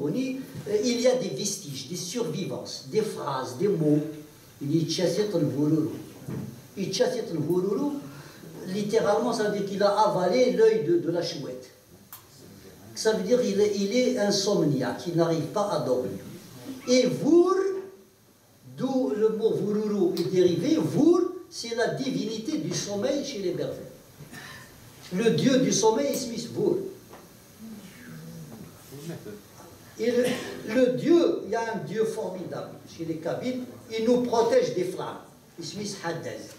Il y a des vestiges, des survivances, des phrases, des mots. Littéralement, ça veut dire qu'il a avalé l'œil de la chouette. Ça veut dire qu'il est insomniaque, il n'arrive pas à dormir. Et Vour, d'où le mot Voururu est dérivé, Vour, c'est la divinité du sommeil chez les Berbères. Le dieu du sommeil est Smith Vour. Et le dieu, il y a un dieu formidable chez les Kabyles, il nous protège des flammes. Il s'appelle Haddaz.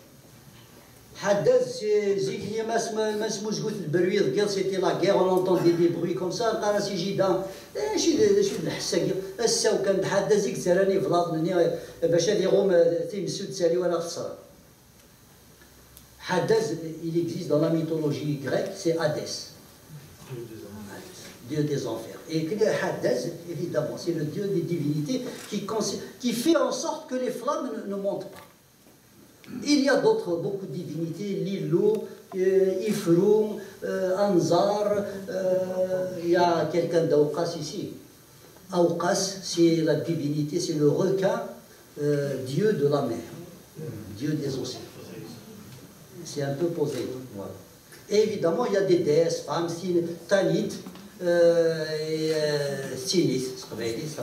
Haddaz, c'est c'était la guerre, on entendait des bruits comme ça. Haddaz, il existe dans la mythologie grecque, c'est Hadès, dieu des enfers. Et Haddaz, évidemment, c'est le dieu des divinités qui fait en sorte que les flammes ne montent pas. Il y a beaucoup de divinités, Lilo, Ifroum, Anzar, il y a quelqu'un d'Aoukas ici. Aoukas, c'est la divinité, c'est le requin, dieu de la mer, dieu des océans. C'est un peu posé. Voilà. Et évidemment, il y a des déesses, femmes, Tanit, Sinis, ça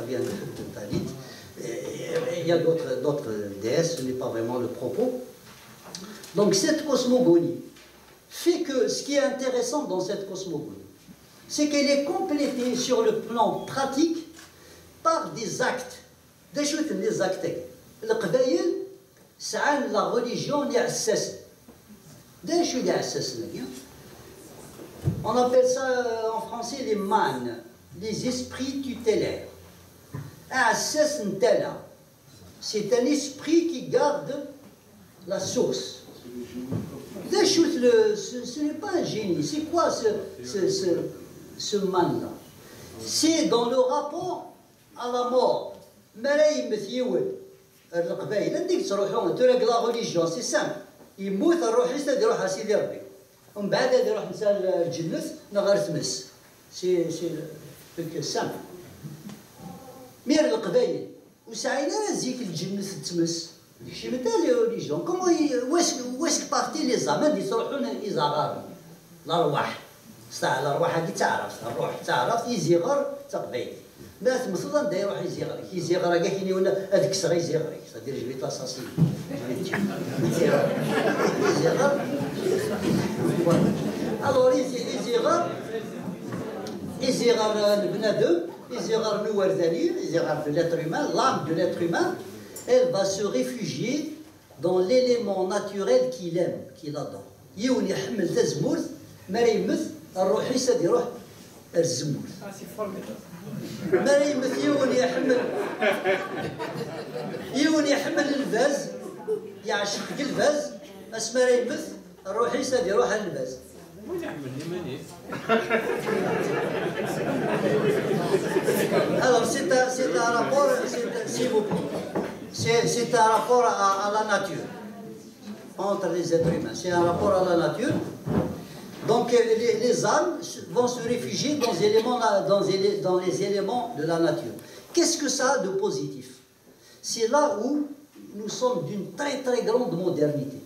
vient de Tanit. Il y a d'autres déesses, ce n'est pas vraiment le propos. Donc cette cosmogonie fait que ce qui est intéressant dans cette cosmogonie, c'est qu'elle est complétée sur le plan pratique par des actes. Des actes. Le Qbaïl, c'est la religion on appelle ça en français les manes, les esprits tutélaires. C'est un esprit qui garde la source. Ce n'est pas un génie. C'est quoi ce man-là? C'est dans le rapport à la mort. La religion, c'est simple. Il mout c'est simple. Mais le Qbaïl, où ça a dit que le djinn se tmess. Je me dis les religions. Comment où est-ce que partent les âmes qui sont les arabes? L'arwah. Ça, l'arwah qui تعرف. الروح تعرف يزيغر تقبيل. ناس مثلا دا يروح يزيغر. يزيغر كاع كي يقول هذيك صغير يزيغر. c'est-à-dire je vais t'assassiner. يزيغر. Alors يزيغر. يزيغر البنادم. Isérar Nouarzali, Isérar de l'être humain, l'âme de l'être humain, elle va se réfugier dans l'élément naturel qu'il aime, qu'il adore. يون يحمل تزمور ما يمث الروح يسد يروح الزمور. ما يمث يون يحمل الفاز يعشق الفاز بس ما يمث الروح يسد يروح الفاز. Alors c'est un rapport, s'il vous plaît, c'est un rapport à la nature, entre les êtres humains, c'est un rapport à la nature. Donc les âmes vont se réfugier dans les éléments de la nature. Qu'est-ce que ça a de positif? C'est là où nous sommes d'une très très grande modernité.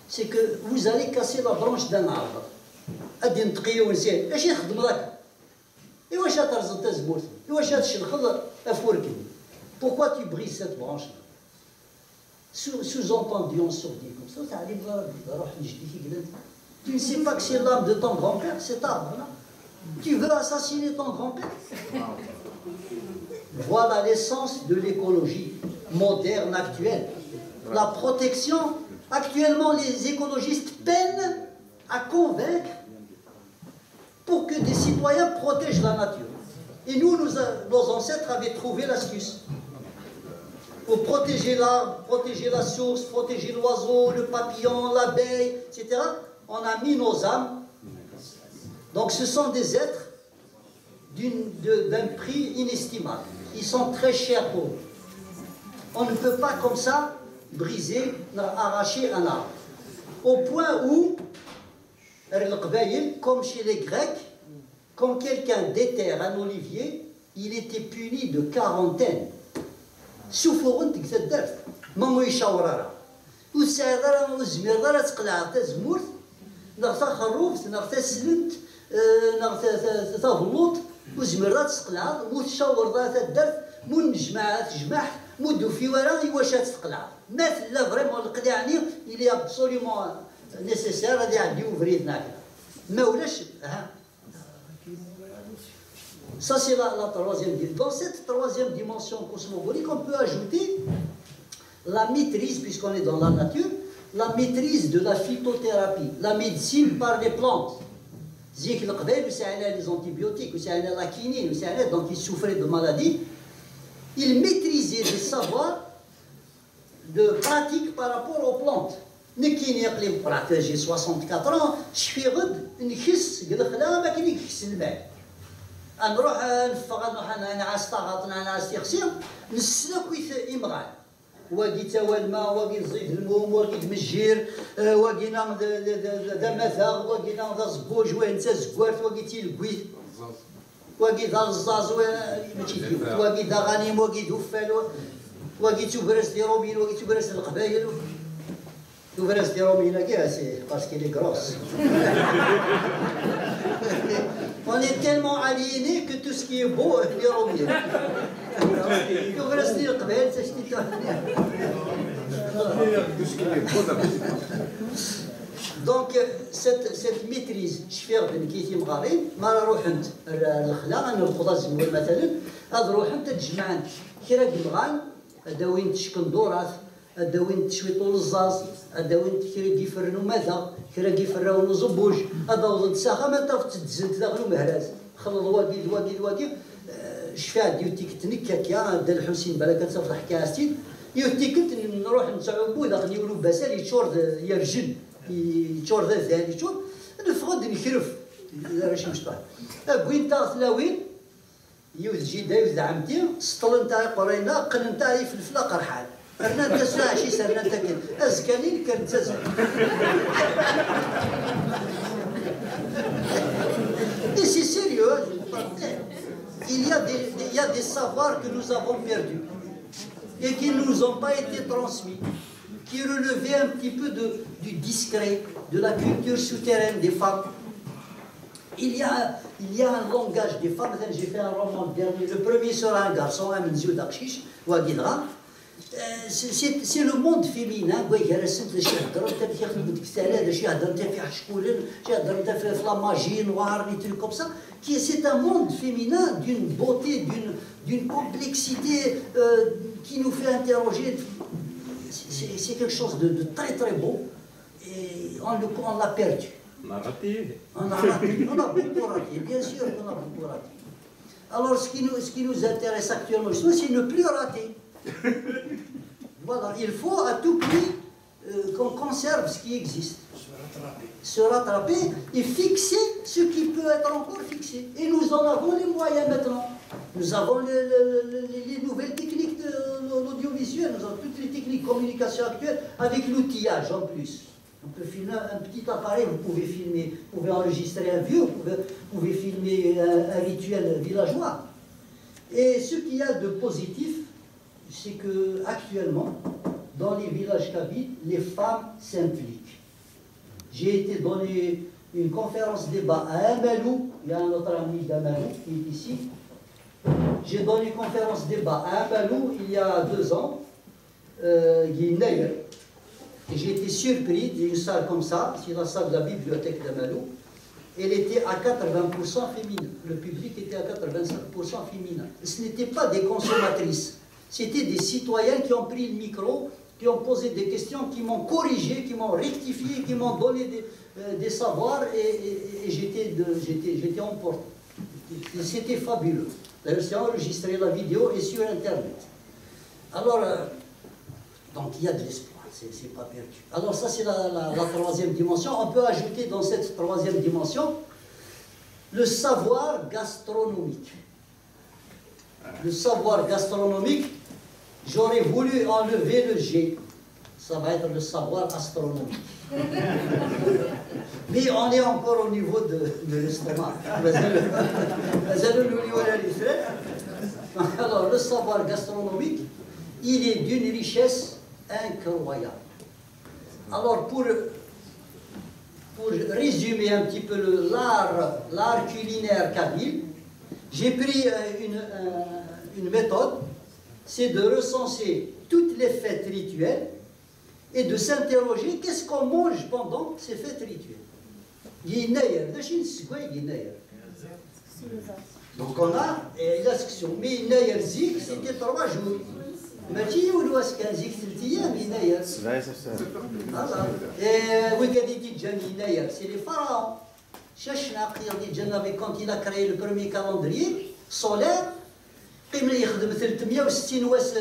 C'est que vous allez casser la branche d'un arbre. أدي نتقيو ونسيه، اش يخدم ذاك؟ إواش ترزق تزبوط؟ إواش تشلخض أفوركي؟ Pourquoi tu brises cette branche? Sous-entendu, on surdit comme ça, tu ne sais pas que c'est l'âme de ton grand-père, cet arbre-là? Tu veux assassiner ton grand-père? Voilà l'essence de l'écologie moderne actuelle. La protection, actuellement les écologistes peinent à convaincre pour que des citoyens protègent la nature. Et nous, nos ancêtres avaient trouvé l'astuce. Pour protéger l'arbre, protéger la source, protéger l'oiseau, le papillon, l'abeille, etc., on a mis nos âmes. Donc ce sont des êtres d'un prix inestimable. Ils sont très chers pour nous. On ne peut pas comme ça briser, arracher un arbre. Au point où comme chez les Grecs, quand quelqu'un déterre un olivier, il était puni de quarantaine. سوفوغن تقدر درت مامو يشاور راه وسعد راه وزمير راه تقلع تا زمورت نغتا خروفت نغتا سلنت نغتا بلوط وزمير راه تقلع وتشاور راه درت مو نجمع تجمع مو دوفي وراه واش تقلع مات لا فريمون القلاعني اللي ابسوليومون نيسيسير غادي يعدي وفريدنا كذا ما ولاش Ça, c'est la troisième dimension. Dans cette troisième dimension cosmogonique, on peut ajouter la maîtrise, puisqu'on est dans la nature, la maîtrise de la phytothérapie, la médecine par les plantes. Zik l'qbel, les antibiotiques, la quinine, donc il souffrait de maladies. Il maîtrisait des savoirs de pratique par rapport aux plantes. J'ai 64 ans, je suis نخس قال ما كاين يكس الماء نروح نفغ نعس طاغط نعس تيخسير نسلك ويث إمغال واقي تاوى الماء واقي زيد الموم واقي دمجير واقينا دا مثاغ واقينا دا زبوج وين تا زكوارت واقي تيلكويت واقي دا الزاز واقي دا غنيم واقي دوفال واقي توبرس دي رومين واقي توبرس القبايل توبرس دي رومين كاع سي باسكو لي كروس On est tellement aliénés que tout ce qui est beau est romier. Donc, cette maîtrise, je fais une كيتي مغارين ما نروح انت الخلا نرفض الزموال مثلا نروح انت تجمعن كيرا كمغان داوين تشكندورات داوين تشويطو الزاز داوين كيرا كيفرنو ماذا كيرا كيفراو زبوج هذا وضد ساخه ما تعرف تتزلت داخلو مهراز خلط واقيد شفاع ديوتيك تنكاكيا دا الحسين بالا كتفضح كاستين يوتيك نروح نتعبو داخل يولو باسال يتشور يرجل يتشور ذا ذهن يتشور نفقد نكرف باش مشطح بوين تا ثلاوين يوز جيدا يوز عمتي سطل نتاعي قرينا قل نتاعي فلفله قرحان رنا نتا ساعه شي سرنا نتا كان ازكاني كان تزعل Et c'est sérieux, il y a des savoirs que nous avons perdus et qui ne nous ont pas été transmis, qui relevaient un petit peu du discret, de la culture souterraine des femmes. Il y a un langage des femmes, j'ai fait un roman dernier, le premier sur un garçon, un Menzio d'Akshish, ou à Guidra. C'est le monde féminin c'est un monde féminin d'une beauté, d'une complexité qui nous fait interroger. C'est quelque chose de très très beau et on l'a perdu. On a raté. On a beaucoup raté, bien sûr qu'on a beaucoup raté. Alors ce qui nous intéresse actuellement, c'est ne plus rater. Voilà, il faut à tout prix qu'on conserve ce qui existe. Se rattraper et fixer ce qui peut être encore fixé. Et nous en avons les moyens maintenant. Nous avons les nouvelles techniques de l'audiovisuel, nous avons toutes les techniques de communication actuelles avec l'outillage en plus. On peut filmer un petit appareil, vous pouvez filmer, vous pouvez enregistrer un vieux, vous pouvez filmer un rituel villageois. Et ce qu'il y a de positif, c'est que actuellement, dans les villages kabyles, les femmes s'impliquent. J'ai été donner une conférence débat à Amalou, il y a un autre ami d'Amalou qui est ici. J'ai donné une conférence débat à Amalou il y a 2 ans, et j'ai été surpris d'une salle comme ça, c'est la salle de la bibliothèque d'Amalou. Elle était à 80% féminin, le public était à 85% féminin. Ce n'étaient pas des consommatrices. C'était des citoyens qui ont pris le micro, qui ont posé des questions, qui m'ont corrigé, qui m'ont rectifié, qui m'ont donné des savoirs et j'étais emporté. C'était fabuleux. D'ailleurs, c'est enregistré, la vidéo est sur Internet. Alors, donc il y a de l'espoir, c'est pas perdu. Alors ça, c'est la troisième dimension. On peut ajouter dans cette troisième dimension le savoir gastronomique. Le savoir gastronomique, j'aurais voulu enlever le G. Ça va être le savoir astronomique. Mais on est encore au niveau de l'estomac. Alors, le savoir gastronomique, il est d'une richesse incroyable. Alors, pour résumer un petit peu l'art culinaire kabyle, j'ai pris une méthode, c'est de recenser toutes les fêtes rituelles et de s'interroger qu'est-ce qu'on mange pendant ces fêtes rituelles. Donc on a la section, mais Zik, c'était 3 jours. ماشي يقولوا اش كان زيك 3 ايام يناير. وقادي تجاني يناير سي لي فراون. شاشنا قيادي جانا quand il a créé le premier calendrier solaire قيم يخدم 360 واس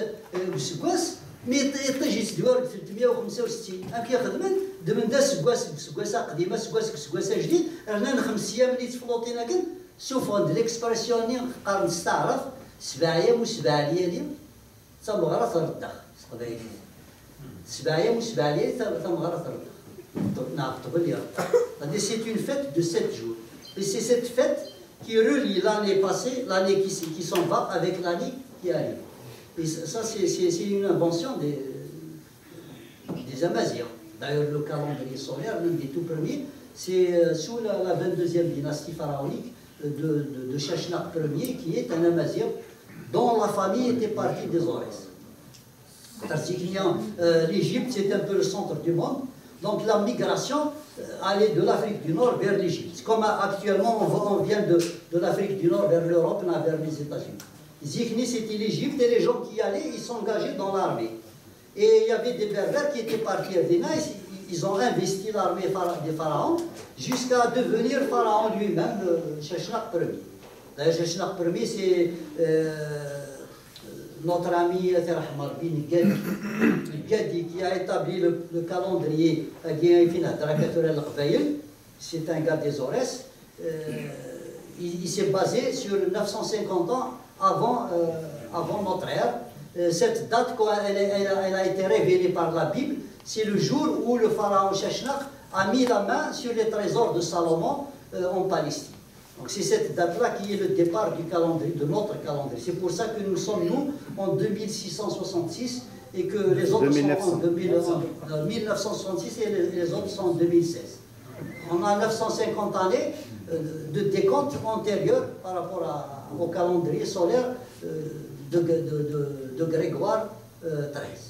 بسكواس مي يطيج يسدوار 365 اك يخدم دمن دا سكواسه قديمه سكواسه جديد رانا 5 ايام اللي تفلوطينا كن سوف عند ليكسبرسيون قال نستعرف 7 ايام و7 ليالي تمغرا تردخ قبايل 7 ايام و7 ليالي تمغرا تردخ نعقد باليوم. C'est une fête de 7 jours. Et c'est cette fête qui relie l'année passée, l'année qui s'en va avec l'année qui arrive. Et ça, c'est une invention des Amazirs. D'ailleurs, le calendrier solaire, l'un des tout premiers, c'est sous la 22e dynastie pharaonique de Sheshnak Ier, qui est un Amazir dont la famille était partie des Aurès. L'Égypte, c'est un peu le centre du monde. Donc la migration allait de l'Afrique du Nord vers l'Égypte. Comme actuellement on vient de l'Afrique du Nord vers l'Europe, vers les États-Unis. Zikhni, c'était l'Égypte et les gens qui allaient, ils s'engageaient dans l'armée. Et il y avait des berbères qui étaient partis à Véna, ils ont investi l'armée des pharaons jusqu'à devenir pharaon lui-même, Sheshnak Ier. D'ailleurs, Sheshnak Ier, c'est notre ami bin Gadi qui a établi le calendrier c'est un gars des Aurès. Il s'est basé sur 950 ans avant notre ère. Cette date, elle a été révélée par la Bible, c'est le jour où le pharaon Sheshnak a mis la main sur les trésors de Salomon en Palestine. Donc c'est cette date-là qui est le départ du calendrier, de notre calendrier. C'est pour ça que nous sommes, nous, en 2666 et que les autres sont en 1966 et les autres sont en 2016. On a 950 années de décompte antérieur par rapport au calendrier solaire de Grégoire XIII,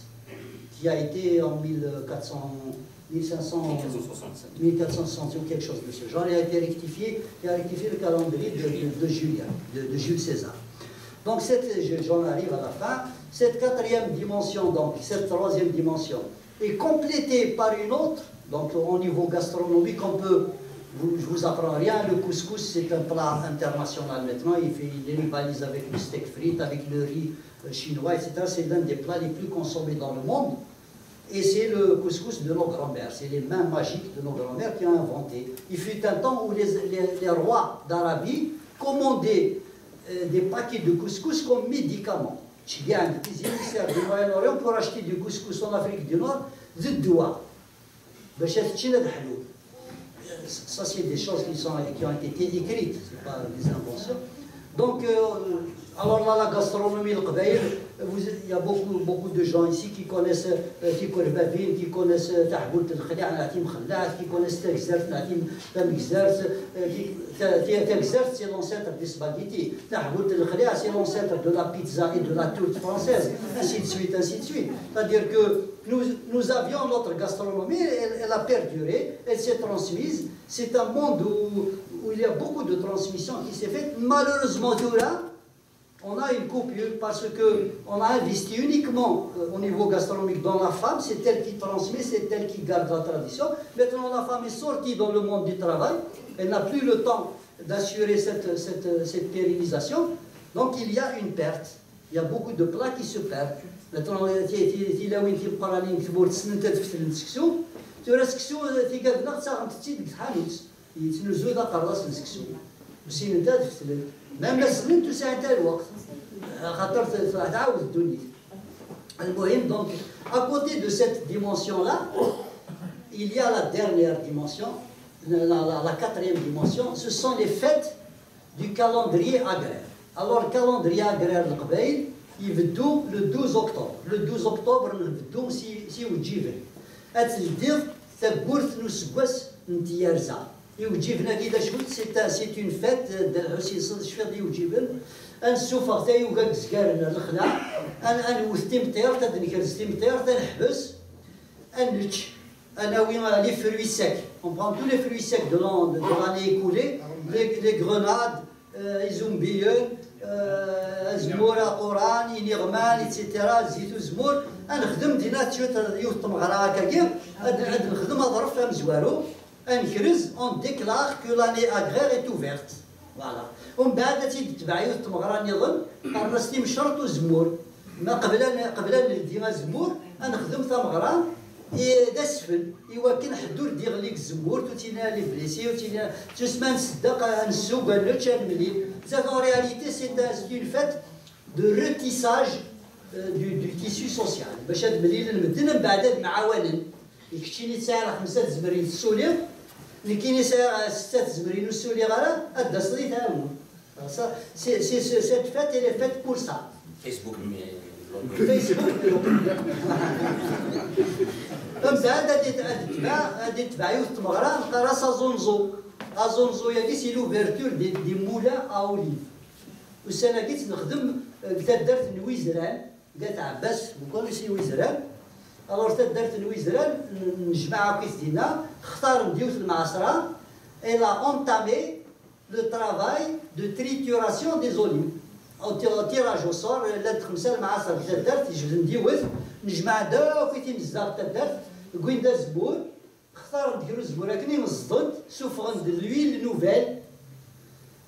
qui a été en 1460 ou quelque chose de ce genre. Il a été rectifié, le calendrier de Jules César. Donc j'en arrive à la fin. Cette 4e dimension, donc cette 3e dimension, est complétée par une autre. Donc au niveau gastronomique, je ne vous apprends rien, le couscous c'est un plat international maintenant, il rivalise avec le steak frites, avec le riz chinois, etc. C'est l'un des plats les plus consommés dans le monde. Et c'est le couscous de nos grands-mères, c'est les mains magiques de nos grands-mères qui ont inventé. Il fut un temps où les rois d'Arabie commandaient des paquets de couscous comme médicament. Il y a des émissaires du Moyen-Orient pour acheter du couscous en Afrique du Nord, ziddoua. Ça, c'est des choses qui ont été écrites, ce n'est pas des inventions. Donc, alors là, la gastronomie, il y a beaucoup de gens ici qui connaissent Tikorvavine, qui connaissent Tahbout al-Khali'a, qui connaissent Tegzert, Tegzert, c'est l'ancêtre des spaghettis. Tahbout al-Khali'a, c'est l'ancêtre de la pizza et de la tourte française, ainsi de suite, ainsi de suite. C'est-à-dire que nous avions notre gastronomie, elle a perduré, elle s'est transmise. C'est un monde où il y a beaucoup de transmission qui s'est faite. Malheureusement, tout là, on a une coupure parce qu'on a investi uniquement au niveau gastronomique dans la femme, c'est elle qui transmet, c'est elle qui garde la tradition. Maintenant, la femme est sortie dans le monde du travail, elle n'a plus le temps d'assurer cette pérennisation, donc il y a une perte. Il y a beaucoup de plats qui se perdent. Maintenant, il y a une ترى سكسو تيقال نقص غنتي تحاليت يتنزو ذا قراص السكسو وسين انت تفتل مام سنين تساعد الوقت خاطر تعاود الدنيا. المهم donc à côté de cette dimension là il y a la dernière dimension, la 4e dimension, ce sont les fêtes du calendrier agraire. الوغ الكالندريا كرار القبائل يبدو لو 12 اكتوبر. لو 12 اكتوبر نبدو سي وجيفن اتلديض تبورث نسكواس نتيارزا يوجيفنا كيدا شوت سي اون فات حسين صد شفيض يوجيفن انسوفغ تا يوكا كزكارنا الخلع انوث تيمتير تدنكرز تيمتير تنحبس انتش انا وين لي فروي سيك on prend tous les fruits secs de l'année écoulée les grenades الزومبيون زمور قران ينغمان ايتترا زيتو زمور نخدم دينا تيوت يوت مغرا هكاكيا نخدم ظرف فهم زوارو نكرز اون ديكلار كو لاني اغرير ايت اوفيرت فوالا ومن بعد تيتبع يوت مغرا نظن الرسلي مشرط وزمور ما قبل ديما زمور نخدم ثمغرا داسفل ايوا كي نحدو دير ليك الزمور توتينا لي بليسي وتينا تسمى نصدق نسوق نرتش نملي زاد en réalité c'est une fête de retissage du tissu social باش هاد المليل نمدن من بعد هاد المعاونن يكشيني ساعه 5 زمرين السوليغ اللي كاين ساعه 6 زمرين والسوليغ راه هاد صلي تاعهم سي سيت فات elle est faite pour ça فيسبوك من بعد غادي تبع يوث تمغرا نلقى راسها زونزو ازونزو يا سي لوفيرتور دي مولا اوليف والسنه كيت نخدم قلت درت نويزران قالت عباس وكل شي ويزران الوغ درت نويزران نجمع كيس دينا اختار نديوث المعصره الا اونتامي لو ترافاي دو تريتوراسيون دي زوليف او تيراج او سور لاد خمسه المعاصر درت يجبد نديوث نجمع دا وكيتي بزاف درت كوين دا زبور اختار نديرو الزبور كني مصدد سوفغ de l'huile nouvelle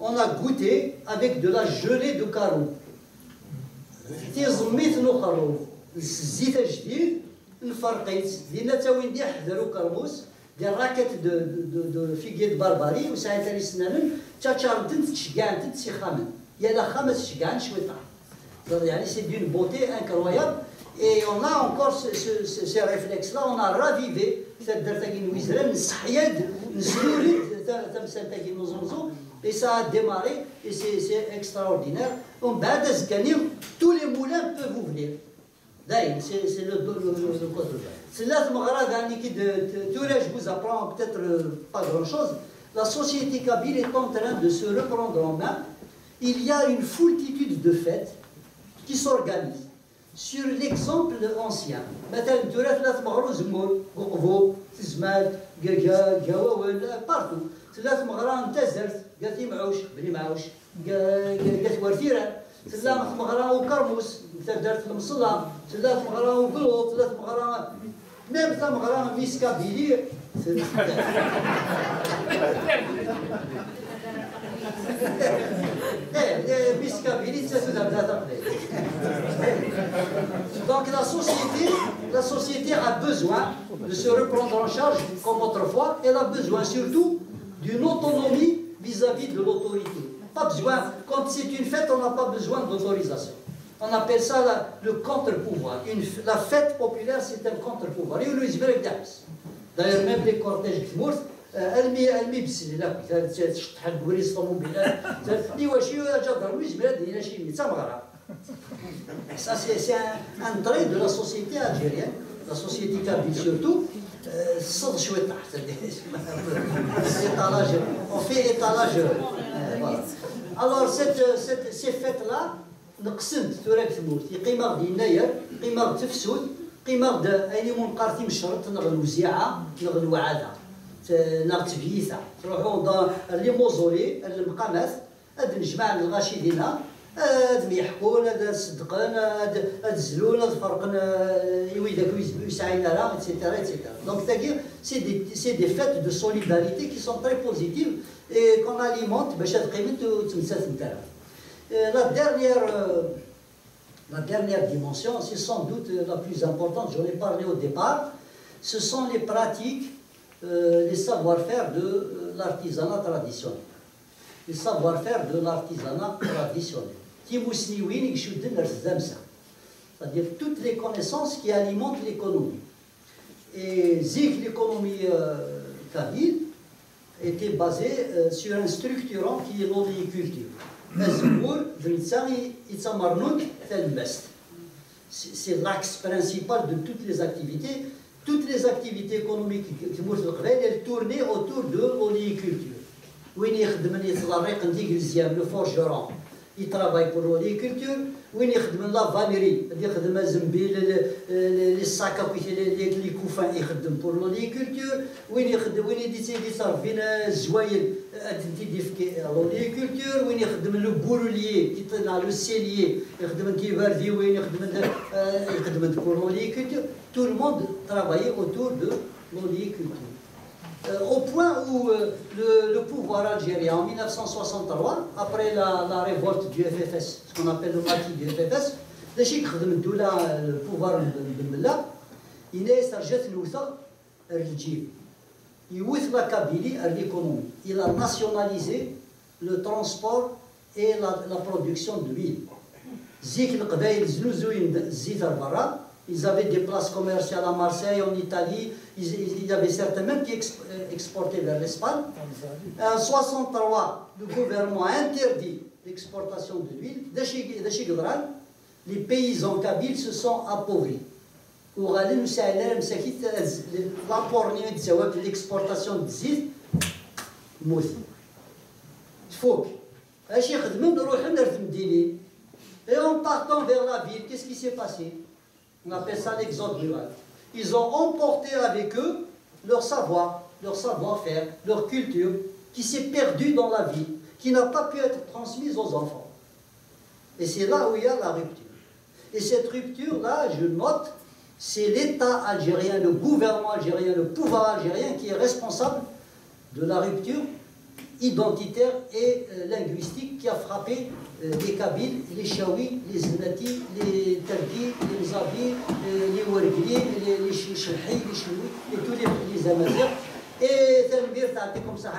on a goûté avec de la gelée de carreau تيزميت نخرو الزيت الجديد نفرقيت دينا تا وين دي حذرو كرموس ديال راكات دو فيغيت بارباري وساعات تاني سنانن تا تشارتن تشكانت تسيخامن يا لا خامس تشكان شوي طاح يعني سي دون بوتي انكرويابل. Et on a encore ce réflexe-là, on a ravivé cette dertagine wizren, n'sayed, n'sourid, tamsantagine nozonzo, et ça a démarré, et c'est extraordinaire. On bades gagnir, tous les moulins peuvent ouvrir. D'ailleurs, c'est le code. C'est là que je vous apprends peut-être pas grand-chose. La société kabyle est en train de se reprendre en main. Il y a une foultitude de fêtes qui s'organisent. Sur l'exemple ancien, مثلا تراث ثلاث مغرو زمور قوقفو تزمات قاواول بارتو ثلاث مغرا انتزرت قالت معوش بني معوش قالت ورثيرة ثلاث مغرا وكرموس درت المصلى ثلاث مغرا وقلوط ثلاث مغرا ميم ثلاث مغرا ميسكابيلي Donc la société a besoin de se reprendre en charge comme autrefois. Elle a besoin surtout d'une autonomie vis-à-vis de l'autorité. Pas besoin, quand c'est une fête, on n'a pas besoin d'autorisation. On appelle ça le contre-pouvoir. La fête populaire, c'est un contre-pouvoir. D'ailleurs, même les cortèges de Mours, المي بسلي لا تشطح البوليس طوموبيلات ايوا شي جا ضربوا جبلات دينا شي ميتا مغرب ça c'est un trait de la société algérienne la société kabyle surtout صد شويه تحت étalage on fait étalage voilà alors ces fêtes là نقسمت تراك ثموت قيمه دينايا قيمه تفسود قيمه ايني منقرتي مشرط نغلو زيعه نغلو عاده نغتبيثا تروحوا لي موزولي المقامات هاد نجمع الغاشي ديالنا هاد يحكون هاد صدقان هاد زلون هاد فرقن يويداك يسعينا راه ايتترا ايتترا دونك تاكي سي دي فيت دو سوليداريتي كي سون تري بوزيتيف اي كون اليمونت باش هاد قيمت تمسات نتاعها la dernière dimension c'est sans doute la plus importante j'en ai parlé au départ ce sont les pratiques les savoir-faire de l'artisanat traditionnel. Les savoir-faire de l'artisanat traditionnel. C'est-à-dire toutes les connaissances qui alimentent l'économie. Et l'économie kabyle était basée sur un structurant qui est l'oléiculture. C'est l'axe principal de toutes les activités. Toutes les activités économiques elles tournaient autour de l'oléiculture. Le forgeron, il travaille pour l'oléiculture. La vannerie, les sacs à les couffins pour l'oléiculture. Le bourrelier, le cellier, pour l'oléiculture. Tout le monde travaillait autour de l'oléiculture. Au point où le pouvoir algérien, en 1963, après la révolte du FFS, ce qu'on appelle le maquis du FFS, le pouvoir de Mella, il a Kabylie à l'économie. Il a nationalisé le transport et la production d'huile. Ils avaient des places commerciales à Marseille, en Italie. Il y avait certains même qui exportaient vers l'Espagne. En 1963, le gouvernement a interdit l'exportation de l'huile. Les paysans kabyles se sont appauvris. L'exportation de zit, et en partant vers la ville, qu'est-ce qui s'est passé? On appelle ça l'exode rural. Ils ont emporté avec eux leur savoir, leur savoir-faire, leur culture, qui s'est perdue dans la ville, qui n'a pas pu être transmise aux enfants. Et c'est là où il y a la rupture. Et cette rupture-là, je note, c'est l'État algérien, le gouvernement algérien, le pouvoir algérien qui est responsable de la rupture identitaire et linguistique qui a frappé les Kabyles, les Chaouis, les Znati, les Targis, les Zabi, les Ouargli, les Chilhi, les Chinois, et tous les Amazirs. Et Tanbir, t'as été comme ça.